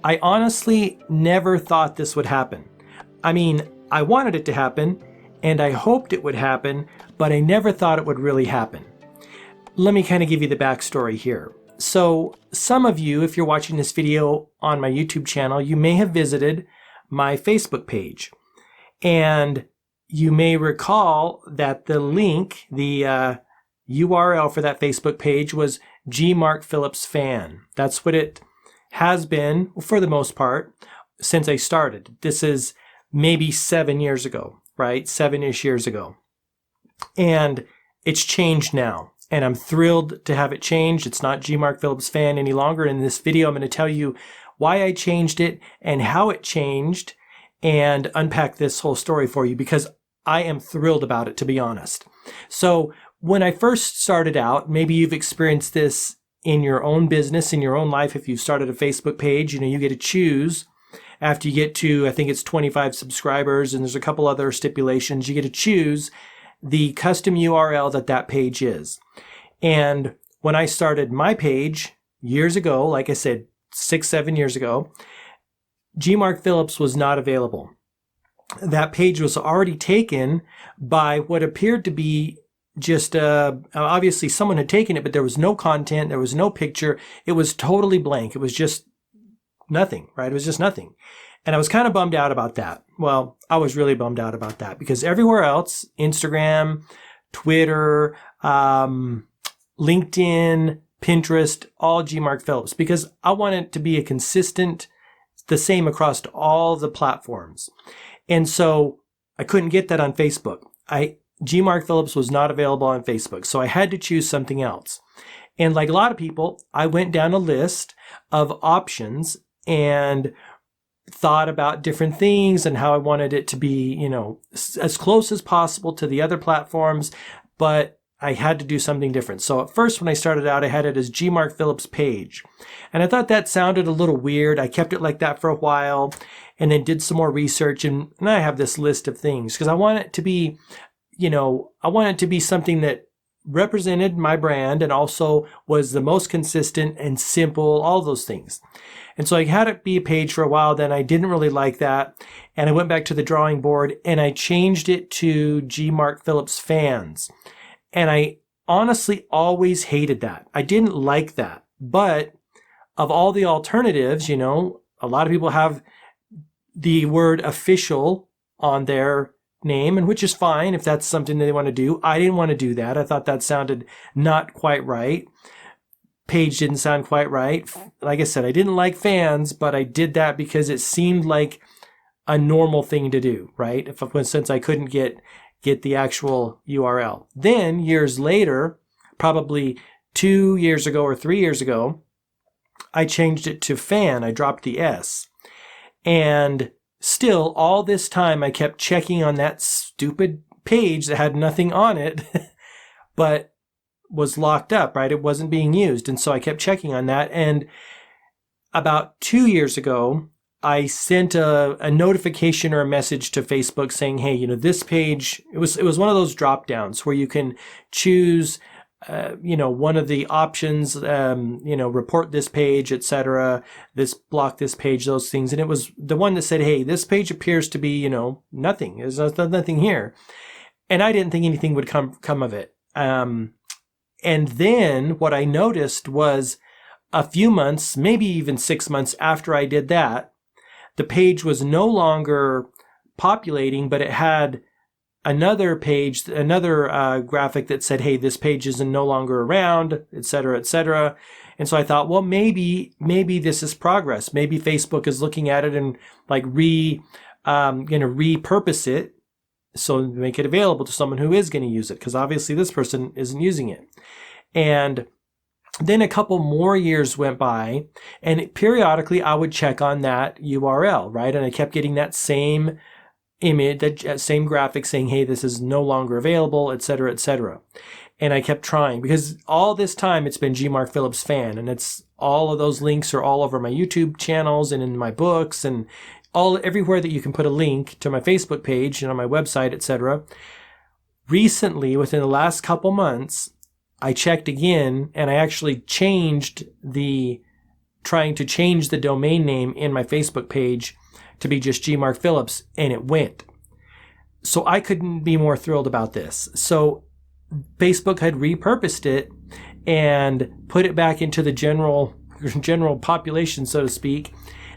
I honestly never thought this would happen. I mean, I wanted it to happen, and I hoped it would happen, but I never thought it would really happen. Let me kind of give you the backstory here. So some of you, if you're watching this video on my YouTube channel, you may have visited my Facebook page. And you may recall that the link, the URL for that Facebook page was gmarkphillips fan. That's what it has been for the most part since I started. This is maybe 7 years ago, right? 7-ish years ago. And it's changed now. And I'm thrilled to have it changed. It's not gmarkphillips fan any longer. In this video, I'm going to tell you why I changed it and how it changed and unpack this whole story for you because I am thrilled about it, to be honest. So when I first started out, maybe you've experienced this in your own business, in your own life. If you've started a Facebook page, you get to choose after you get to, I think it's 25 subscribers, and there's a couple other stipulations. You get to choose the custom URL that page is. And when I started my page years ago, like I said, 6-7 years ago, gmarkphillips was not available. That page was already taken by what appeared to be just, obviously someone had taken it, but there was no content, there was no picture, it was totally blank. It was just nothing, right? It was just nothing. And I was kind of bummed out about that. Well, I was really bummed out about that because everywhere else, Instagram, Twitter, LinkedIn, Pinterest, all gmarkphillips, because I want it to be a consistent, the same across all the platforms. And so I couldn't get that on Facebook. gmarkphillips was not available on Facebook. So I had to choose something else. And like a lot of people, I went down a list of options and thought about different things and how I wanted it to be, as close as possible to the other platforms, but I had to do something different. So at first, when I started out, I had it as gmarkphillips page. And I thought that sounded a little weird. I kept it like that for a while and then did some more research. And I have this list of things because I want it to be, I want it to be something that represented my brand and also was the most consistent and simple, all those things. And so I had it be a page for a while. Then I didn't really like that. And I went back to the drawing board and I changed it to gmarkphillips fans. And I honestly always hated that. I didn't like that. But of all the alternatives, a lot of people have the word official on their name, and which is fine if that's something that they want to do. I didn't want to do that. I thought that sounded not quite right. Page didn't sound quite right. Like I said, I didn't like fans, but I did that because it seemed like a normal thing to do, right? Since I couldn't get the actual URL. Then years later, probably 2 years ago or 3 years ago, I changed it to fan. I dropped the S. And still, all this time, I kept checking on that stupid page that had nothing on it, but was locked up, right? It wasn't being used. And so I kept checking on that. And about 2 years ago, I sent a notification or a message to Facebook saying, hey, this page, it was one of those drop downs where you can choose, one of the options, report this page, etc., block this page, those things. And it was the one that said, hey, this page appears to be, nothing. There's nothing here. And I didn't think anything would come of it. And then what I noticed was a few months, maybe even 6 months after I did that, the page was no longer populating, but it had another page, another graphic that said, hey, this page is no longer around, et cetera, et cetera. And so I thought, well, maybe this is progress. Maybe Facebook is looking at it and like repurpose it so make it available to someone who is going to use it, because obviously this person isn't using it. And then a couple more years went by, and periodically I would check on that URL, right? And I kept getting that same image, that same graphic saying, hey, this is no longer available, et cetera, et cetera. And I kept trying because all this time it's been gmarkphillips fan, and it's all of those links are all over my YouTube channels and in my books and everywhere that you can put a link to my Facebook page and on my website, et cetera. Recently, within the last couple months, I checked again, and I actually changed the trying to change the domain name in my Facebook page to be just gmarkphillips, and it went. So I couldn't be more thrilled about this. So Facebook had repurposed it and put it back into the general population, so to speak,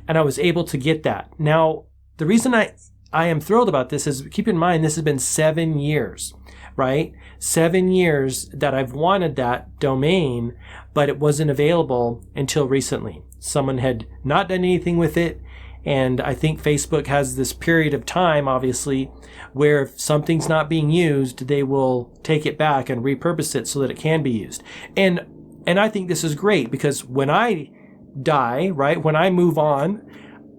and I was able to get that. Now, the reason I am thrilled about this is, keep in mind, this has been 7 years, right? 7 years that I've wanted that domain, but it wasn't available until recently. Someone had not done anything with it, and I think Facebook has this period of time, obviously, where if something's not being used, they will take it back and repurpose it so that it can be used. And I think this is great, because when I die, right, when I move on,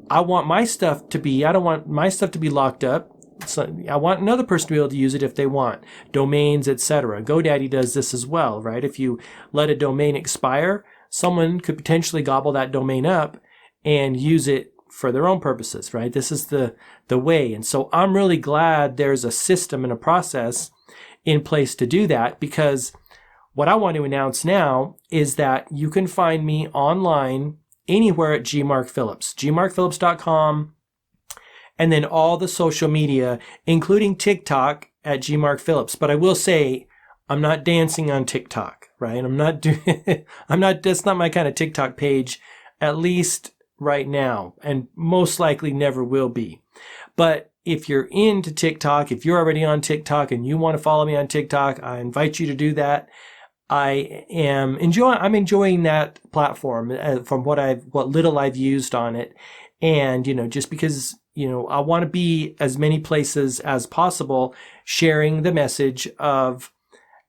I want my stuff to be, I don't want my stuff to be locked up. So I want another person to be able to use it if they want. Domains, etc. GoDaddy does this as well, right? If you let a domain expire, someone could potentially gobble that domain up and use it for their own purposes, right? This is the way. And so I'm really glad there's a system and a process in place to do that, because what I want to announce now is that you can find me online anywhere at gmarkphillips, gmarkphillips.com, and then all the social media, including TikTok at gmarkphillips. But I will say, I'm not dancing on TikTok, right? That's not my kind of TikTok page, at least right now, and most likely never will be. But if you're into TikTok, if you're already on TikTok and you want to follow me on TikTok, I invite you to do that. I'm enjoying that platform from what little I've used on it. And, just because, I want to be as many places as possible, sharing the message of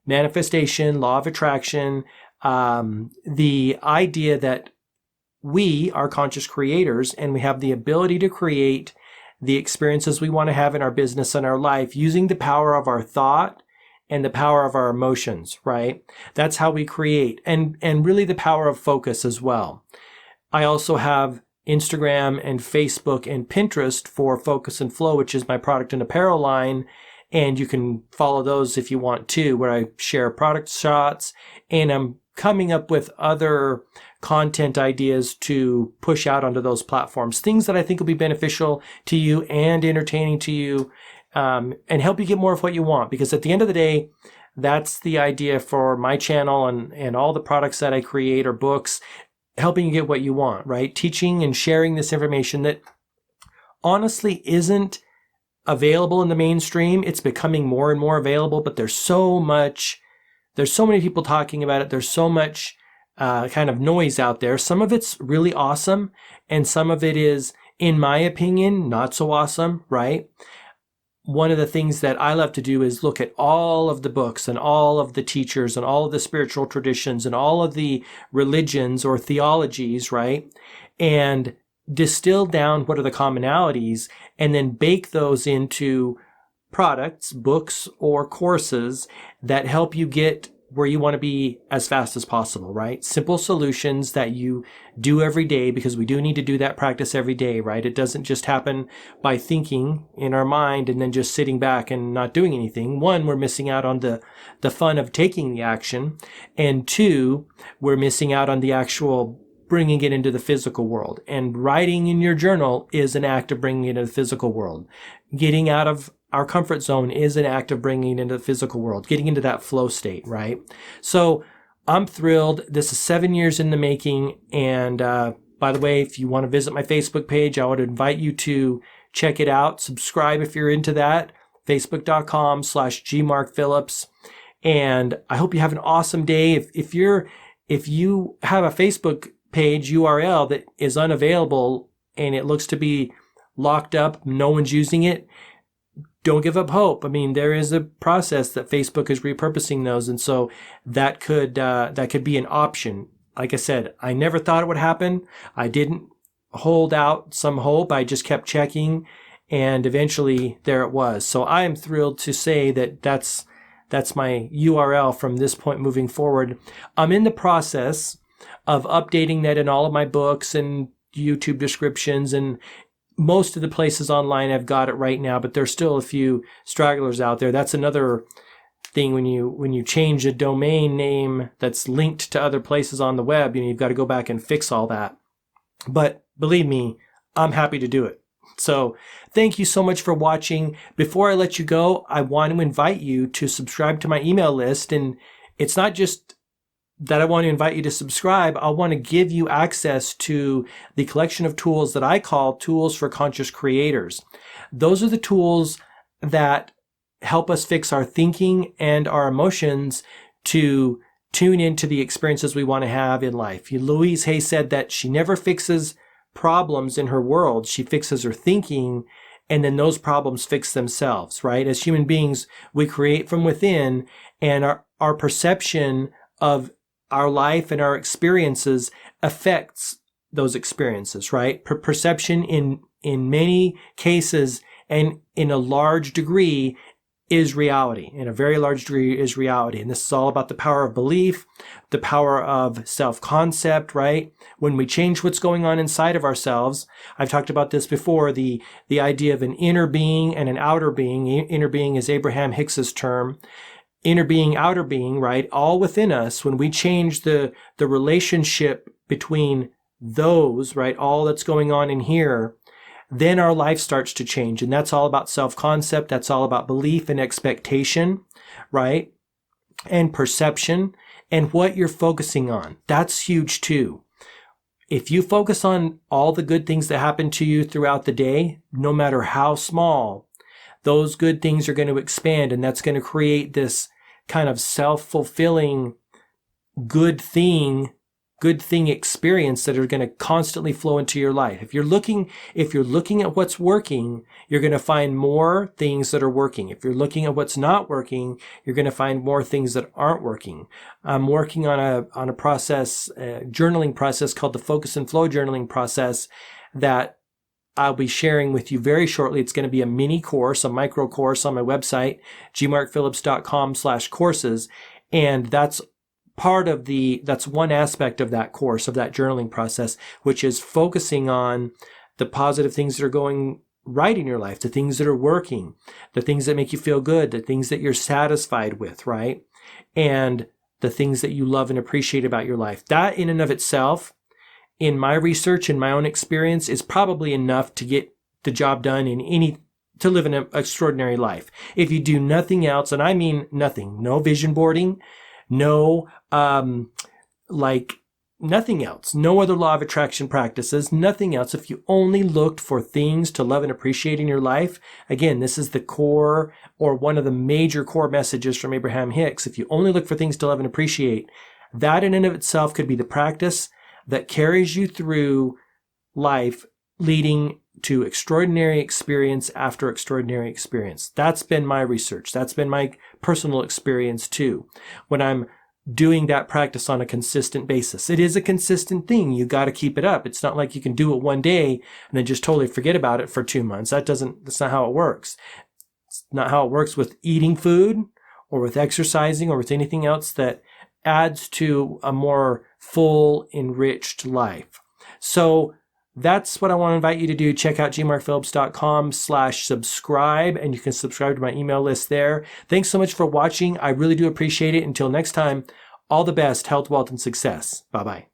manifestation, law of attraction, the idea that we are conscious creators and we have the ability to create the experiences we want to have in our business and our life using the power of our thought and the power of our emotions, right? That's how we create, and really the power of focus as well. I also have Instagram and Facebook and Pinterest for Focus and Flow, which is my product and apparel line. And you can follow those if you want to, where I share product shots, and I'm coming up with other content ideas to push out onto those platforms, things that I think will be beneficial to you and entertaining to you, and help you get more of what you want. Because at the end of the day, that's the idea for my channel and all the products that I create or books, helping you get what you want, right? Teaching and sharing this information that honestly isn't available in the mainstream. It's becoming more and more available, but there's so many people talking about it. There's so much kind of noise out there. Some of it's really awesome, and some of it is, in my opinion, not so awesome, right? One of the things that I love to do is look at all of the books and all of the teachers and all of the spiritual traditions and all of the religions or theologies, right? And distill down what are the commonalities, and then bake those into products, books, or courses that help you get where you want to be as fast as possible, right? Simple solutions that you do every day, because we do need to do that practice every day, right? It doesn't just happen by thinking in our mind and then just sitting back and not doing anything. One, we're missing out on the fun of taking the action. And two, we're missing out on the actual bringing it into the physical world. And writing in your journal is an act of bringing it into the physical world. Getting out of our comfort zone is an act of bringing it into the physical world, getting into that flow state, right? So I'm thrilled. This is 7 years in the making. And by the way, if you want to visit my Facebook page, I would invite you to check it out. Subscribe if you're into that. Facebook.com/gmarkphillips. And I hope you have an awesome day. If you have a Facebook page URL that is unavailable and it looks to be locked up, no one's using it, don't give up hope. I mean, there is a process that Facebook is repurposing those, and so that could be an option. Like I said, I never thought it would happen. I didn't hold out some hope. I just kept checking, and eventually there it was. So I am thrilled to say that that's my URL from this point moving forward. I'm in the process of updating that in all of my books and YouTube descriptions, and most of the places online I've got it right now, but there's still a few stragglers out there. That's another thing when you change a domain name that's linked to other places on the web, you've got to go back and fix all that. But believe me, I'm happy to do it. So thank you so much for watching. Before I let you go, I want to invite you to subscribe to my email list. And it's not just that I want to invite you to subscribe. I want to give you access to the collection of tools that I call Tools for Conscious Creators. Those are the tools that help us fix our thinking and our emotions to tune into the experiences we want to have in life. Louise Hay said that she never fixes problems in her world. She fixes her thinking, and then those problems fix themselves, right? As human beings, we create from within, and our perception of our life and our experiences affects those experiences, right? Perception in many cases and in a large degree is reality. In a very large degree is reality. And this is all about the power of belief, the power of self-concept, right? When we change what's going on inside of ourselves, I've talked about this before, the idea of an inner being and an outer being. Inner being is Abraham Hicks's term. Inner being, outer being, right? All within us. When we change the relationship between those, right? All that's going on in here, then our life starts to change. And that's all about self-concept. That's all about belief and expectation, right? And perception and what you're focusing on. That's huge too. If you focus on all the good things that happen to you throughout the day, no matter how small, those good things are going to expand, and that's going to create this kind of self-fulfilling good thing experience that are going to constantly flow into your life. If you're looking at what's working, you're going to find more things that are working. If you're looking at what's not working, you're going to find more things that aren't working. I'm working on a process, a journaling process called the Focus and Flow journaling process that I'll be sharing with you very shortly. It's going to be a mini course, a micro course on my website, gmarkphillips.com/courses. And that's one aspect of that course, of that journaling process, which is focusing on the positive things that are going right in your life, the things that are working, the things that make you feel good, the things that you're satisfied with, right? And the things that you love and appreciate about your life. That in and of itself, in my research and my own experience, is probably enough to get the job done to live an extraordinary life. If you do nothing else, and I mean nothing, no vision boarding, no, nothing else, no other law of attraction practices, nothing else. If you only looked for things to love and appreciate in your life, again, this is the core, or one of the major core messages from Abraham Hicks. If you only look for things to love and appreciate, that in and of itself could be the practice that carries you through life, leading to extraordinary experience after extraordinary experience. That's been my research. That's been my personal experience too, when I'm doing that practice on a consistent basis. It is a consistent thing. You got to keep it up. It's not like you can do it one day and then just totally forget about it for 2 months. That's not how it works. It's not how it works with eating food or with exercising or with anything else that adds to a more full, enriched life. So that's what I want to invite you to do. Check out gmarkphillips.com/subscribe, and you can subscribe to my email list there. Thanks so much for watching. I really do appreciate it. Until next time, all the best, health, wealth, and success. Bye-bye.